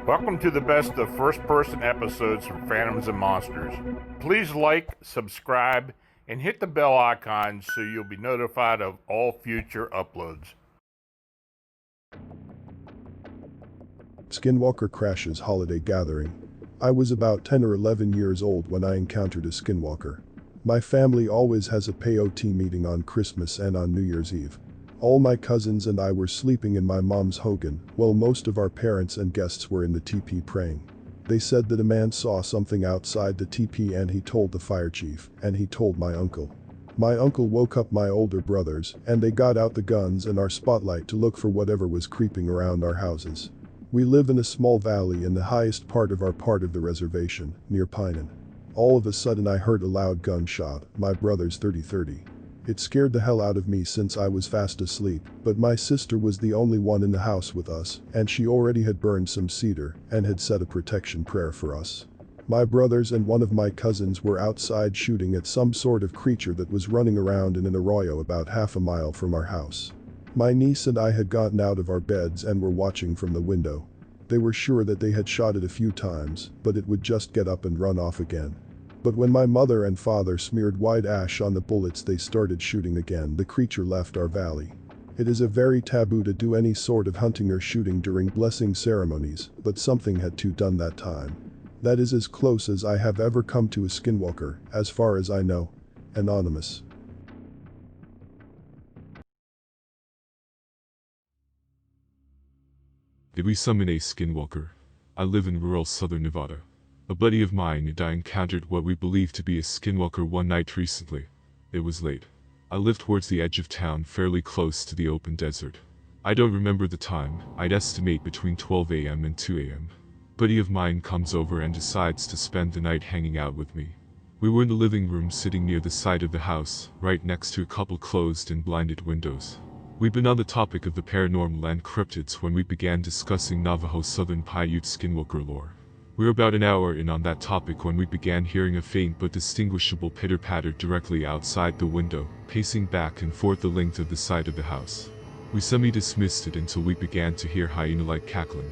Welcome to the best of first-person episodes from Phantoms and Monsters. Please like, subscribe, and hit the bell icon so you'll be notified of all future uploads. Skinwalker Crash's Holiday Gathering. I was about 10 or 11 years old when I encountered a skinwalker. My family always has a peyote meeting on Christmas and on New Year's Eve. All my cousins and I were sleeping in my mom's hogan, while most of our parents and guests were in the teepee praying. They said that a man saw something outside the teepee and he told the fire chief, and he told my uncle. My uncle woke up my older brothers, and they got out the guns and our spotlight to look for whatever was creeping around our houses. We live in a small valley in the highest part of the reservation, near Pinen. All of a sudden I heard a loud gunshot, my brother's 30-30. It scared the hell out of me since I was fast asleep, but my sister was the only one in the house with us, and she already had burned some cedar and had said a protection prayer for us. My brothers and one of my cousins were outside shooting at some sort of creature that was running around in an arroyo about half a mile from our house. My niece and I had gotten out of our beds and were watching from the window. They were sure that they had shot it a few times, but it would just get up and run off again. But when my mother and father smeared white ash on the bullets they started shooting again, the creature left our valley. It is a very taboo to do any sort of hunting or shooting during blessing ceremonies, but something had to done that time. That is as close as I have ever come to a skinwalker, as far as I know. Anonymous. Did we summon a skinwalker? I live in rural southern Nevada. A buddy of mine and I encountered what we believe to be a skinwalker one night recently. It was late. I live towards the edge of town, fairly close to the open desert. I don't remember the time, I'd estimate between 12 a.m. and 2 a.m. Buddy of mine comes over and decides to spend the night hanging out with me. We were in the living room sitting near the side of the house, right next to a couple closed and blinded windows. We'd been on the topic of the paranormal and cryptids when we began discussing Navajo Southern Paiute skinwalker lore. We were about an hour in on that topic when we began hearing a faint but distinguishable pitter-patter directly outside the window, pacing back and forth the length of the side of the house. We semi-dismissed it until we began to hear hyena-like cackling.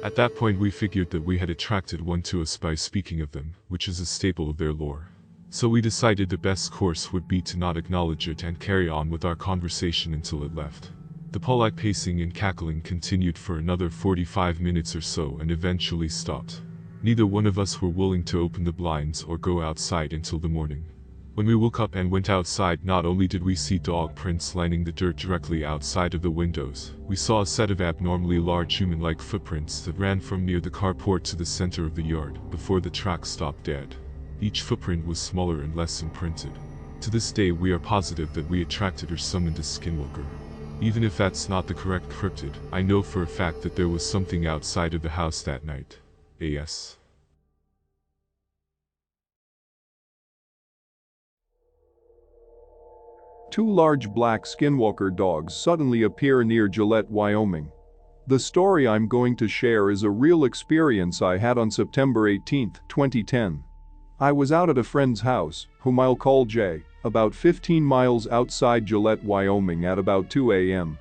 At that point we figured that we had attracted one to us by speaking of them, which is a staple of their lore. So we decided the best course would be to not acknowledge it and carry on with our conversation until it left. The polite pacing and cackling continued for another 45 minutes or so and eventually stopped. Neither one of us were willing to open the blinds or go outside until the morning. When we woke up and went outside, not only did we see dog prints lining the dirt directly outside of the windows, we saw a set of abnormally large human-like footprints that ran from near the carport to the center of the yard, before the track stopped dead. Each footprint was smaller and less imprinted. To this day we are positive that we attracted or summoned a skinwalker. Even if that's not the correct cryptid, I know for a fact that there was something outside of the house that night. Yes. Two large black skinwalker dogs suddenly appear near Gillette, Wyoming. The story I'm going to share is a real experience I had on September 18, 2010. I was out at a friend's house, whom I'll call Jay, about 15 miles outside Gillette, Wyoming at about 2 a.m.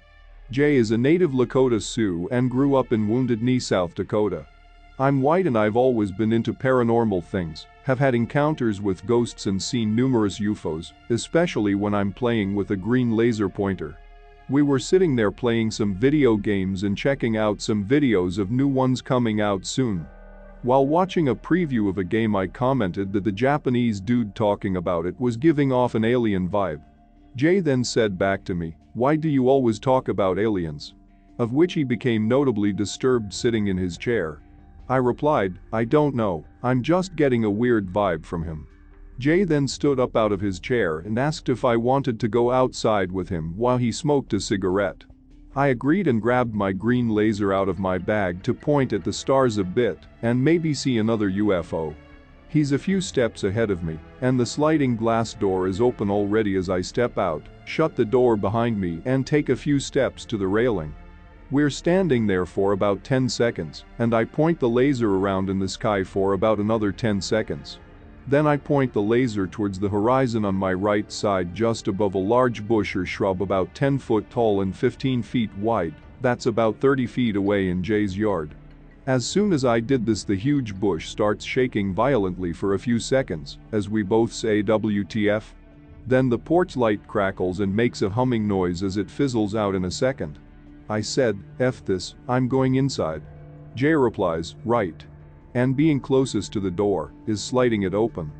Jay is a native Lakota Sioux and grew up in Wounded Knee, South Dakota. I'm white and I've always been into paranormal things, have had encounters with ghosts and seen numerous UFOs, especially when I'm playing with a green laser pointer. We were sitting there playing some video games and checking out some videos of new ones coming out soon. While watching a preview of a game, I commented that the Japanese dude talking about it was giving off an alien vibe. Jay then said back to me, "Why do you always talk about aliens?" Of which he became notably disturbed sitting in his chair. I replied, "I don't know, I'm just getting a weird vibe from him." Jay then stood up out of his chair and asked if I wanted to go outside with him while he smoked a cigarette. I agreed and grabbed my green laser out of my bag to point at the stars a bit and maybe see another UFO. He's a few steps ahead of me, and the sliding glass door is open already as I step out, shut the door behind me and take a few steps to the railing. We're standing there for about 10 seconds, and I point the laser around in the sky for about another 10 seconds. Then I point the laser towards the horizon on my right side just above a large bush or shrub about 10 foot tall and 15 feet wide, that's about 30 feet away in Jay's yard. As soon as I did this, the huge bush starts shaking violently for a few seconds, as we both say WTF. Then the porch light crackles and makes a humming noise as it fizzles out in a second. I said, F this, I'm going inside. Jay replies, right. And being closest to the door, is sliding it open.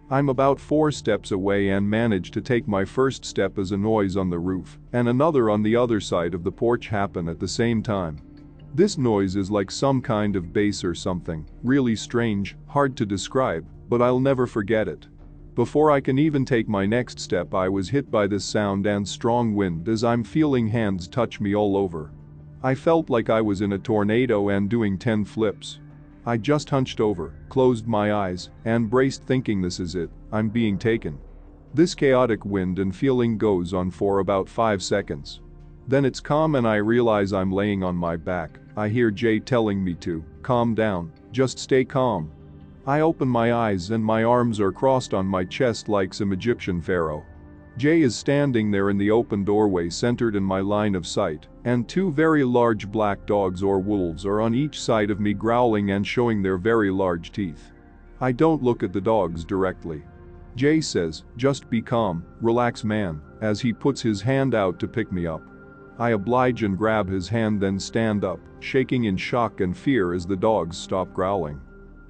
I'm about 4 steps away and manage to take my first step as a noise on the roof and another on the other side of the porch happen at the same time. This noise is like some kind of bass or something, really strange, hard to describe, but I'll never forget it. Before I can even take my next step, I was hit by this sound and strong wind as I'm feeling hands touch me all over. I felt like I was in a tornado and doing 10 flips. I just hunched over, closed my eyes, and braced thinking this is it, I'm being taken. This chaotic wind and feeling goes on for about 5 seconds. Then it's calm and I realize I'm laying on my back. I hear Jay telling me to calm down, just stay calm. I open my eyes and my arms are crossed on my chest like some Egyptian pharaoh. Jay is standing there in the open doorway centered in my line of sight, and 2 very large black dogs or wolves are on each side of me growling and showing their very large teeth. I don't look at the dogs directly. Jay says, just be calm, relax man, as he puts his hand out to pick me up. I oblige and grab his hand then stand up, shaking in shock and fear as the dogs stop growling.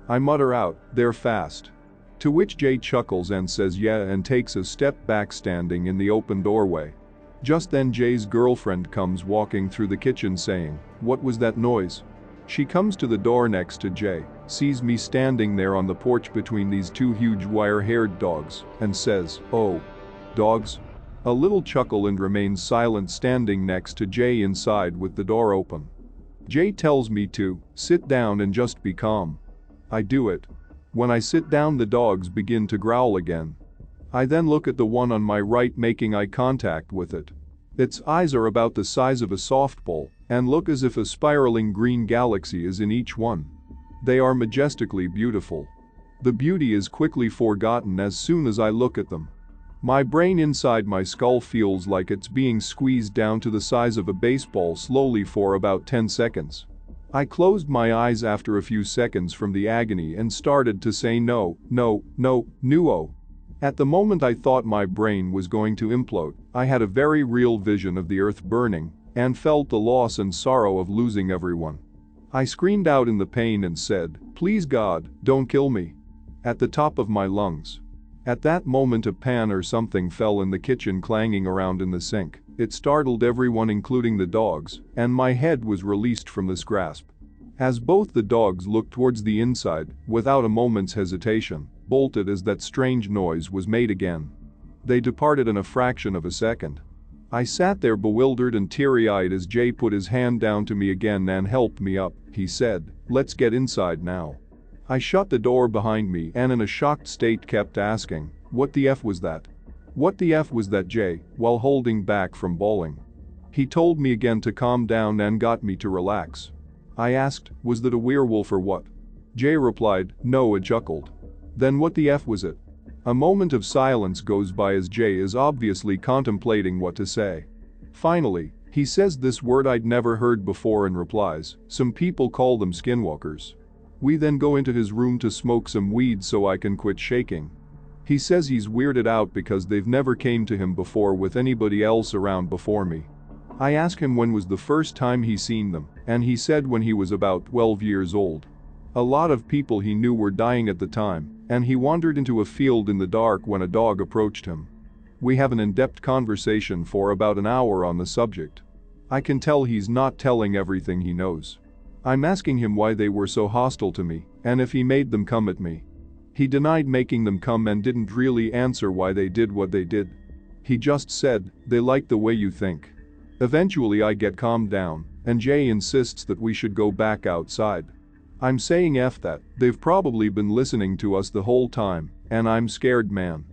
I mutter out, they're fast. To which Jay chuckles and says yeah and takes a step back standing in the open doorway. Just then Jay's girlfriend comes walking through the kitchen saying, what was that noise? She comes to the door next to Jay, sees me standing there on the porch between these 2 huge wire-haired dogs, and says, oh. Dogs? A little chuckle and remains silent standing next to Jay inside with the door open. Jay tells me to sit down and just be calm. I do it. When I sit down the dogs begin to growl again. I then look at the one on my right making eye contact with it. Its eyes are about the size of a softball and look as if a spiraling green galaxy is in each one. They are majestically beautiful. The beauty is quickly forgotten as soon as I look at them. My brain inside my skull feels like it's being squeezed down to the size of a baseball slowly for about 10 seconds. I closed my eyes after a few seconds from the agony and started to say no, no, no, nuo. At the moment I thought my brain was going to implode, I had a very real vision of the earth burning and felt the loss and sorrow of losing everyone. I screamed out in the pain and said, please God, don't kill me. At the top of my lungs. At that moment a pan or something fell in the kitchen clanging around in the sink. It startled everyone including the dogs, and my head was released from this grasp. As both the dogs looked towards the inside, without a moment's hesitation, bolted as that strange noise was made again. They departed in a fraction of a second. I sat there bewildered and teary-eyed as Jay put his hand down to me again and helped me up. He said, let's get inside now. I shut the door behind me and in a shocked state kept asking, what the F was that? What the F was that, Jay, while holding back from bawling. He told me again to calm down and got me to relax. I asked, was that a werewolf or what? Jay replied, no, it chuckled. Then what the F was it? A moment of silence goes by as Jay is obviously contemplating what to say. Finally, he says this word I'd never heard before and replies, some people call them skinwalkers. We then go into his room to smoke some weed so I can quit shaking. He says he's weirded out because they've never came to him before with anybody else around before me. I ask him when was the first time he seen them, and he said when he was about 12 years old. A lot of people he knew were dying at the time, and he wandered into a field in the dark when a dog approached him. We have an in-depth conversation for about an hour on the subject. I can tell he's not telling everything he knows. I'm asking him why they were so hostile to me, and if he made them come at me. He denied making them come and didn't really answer why they did what they did. He just said, they like the way you think. Eventually I get calmed down, and Jay insists that we should go back outside. I'm saying F that, they've probably been listening to us the whole time, and I'm scared man.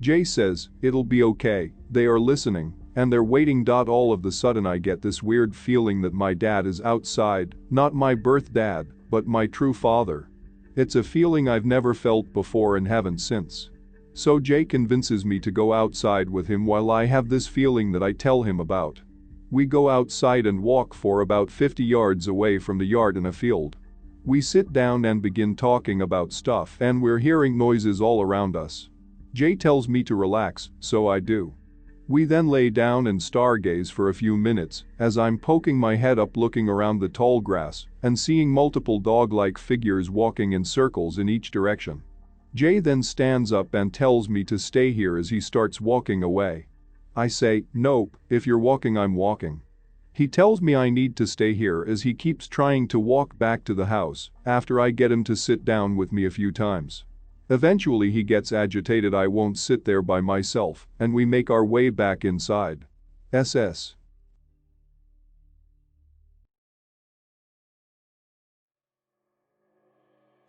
Jay says, it'll be okay, they are listening, and they're waiting. All of the sudden I get this weird feeling that my dad is outside, not my birth dad, but my true father. It's a feeling I've never felt before and haven't since. So Jay convinces me to go outside with him while I have this feeling that I tell him about. We go outside and walk for about 50 yards away from the yard in a field. We sit down and begin talking about stuff, and we're hearing noises all around us. Jay tells me to relax, so I do. We then lay down and stargaze for a few minutes as I'm poking my head up looking around the tall grass and seeing multiple dog-like figures walking in circles in each direction. Jay then stands up and tells me to stay here as he starts walking away. I say, "Nope, if you're walking, I'm walking." He tells me I need to stay here as he keeps trying to walk back to the house after I get him to sit down with me a few times. Eventually he gets agitated I won't sit there by myself, and we make our way back inside. SS.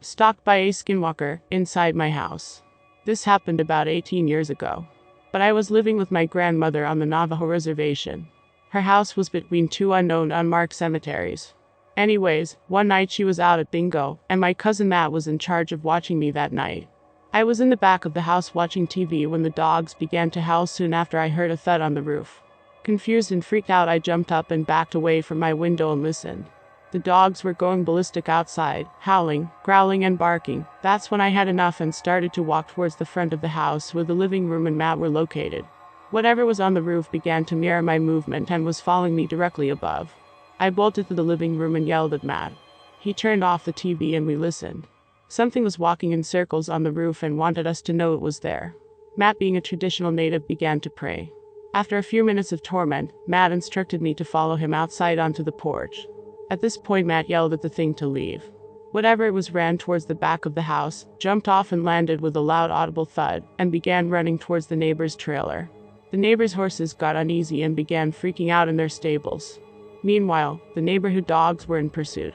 Stalked by a skinwalker inside my house. This happened about 18 years ago. But I was living with my grandmother on the Navajo reservation. Her house was between two unknown unmarked cemeteries. Anyways, one night she was out at bingo, and my cousin Matt was in charge of watching me that night. I was in the back of the house watching TV when the dogs began to howl soon after I heard a thud on the roof. Confused and freaked out, I jumped up and backed away from my window and listened. The dogs were going ballistic outside, howling, growling and barking. That's when I had enough and started to walk towards the front of the house where the living room and Matt were located. Whatever was on the roof began to mirror my movement and was following me directly above. I bolted to the living room and yelled at Matt. He turned off the TV and we listened. Something was walking in circles on the roof and wanted us to know it was there. Matt, being a traditional native, began to pray. After a few minutes of torment, Matt instructed me to follow him outside onto the porch. At this point, Matt yelled at the thing to leave. Whatever it was ran towards the back of the house, jumped off and landed with a loud audible thud, and began running towards the neighbor's trailer. The neighbor's horses got uneasy and began freaking out in their stables. Meanwhile, the neighborhood dogs were in pursuit.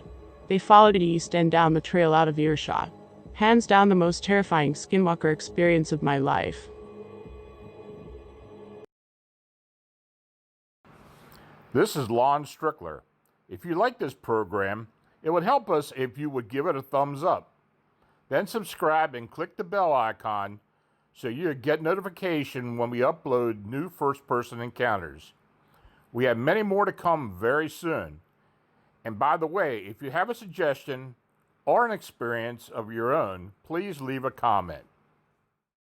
They followed it east and down the trail out of earshot. Hands down the most terrifying skinwalker experience of my life. This is Lon Strickler. If you like this program, it would help us if you would give it a thumbs up. Then subscribe and click the bell icon so you get notification when we upload new first-person encounters. We have many more to come very soon. And by the way, if you have a suggestion or an experience of your own, please leave a comment.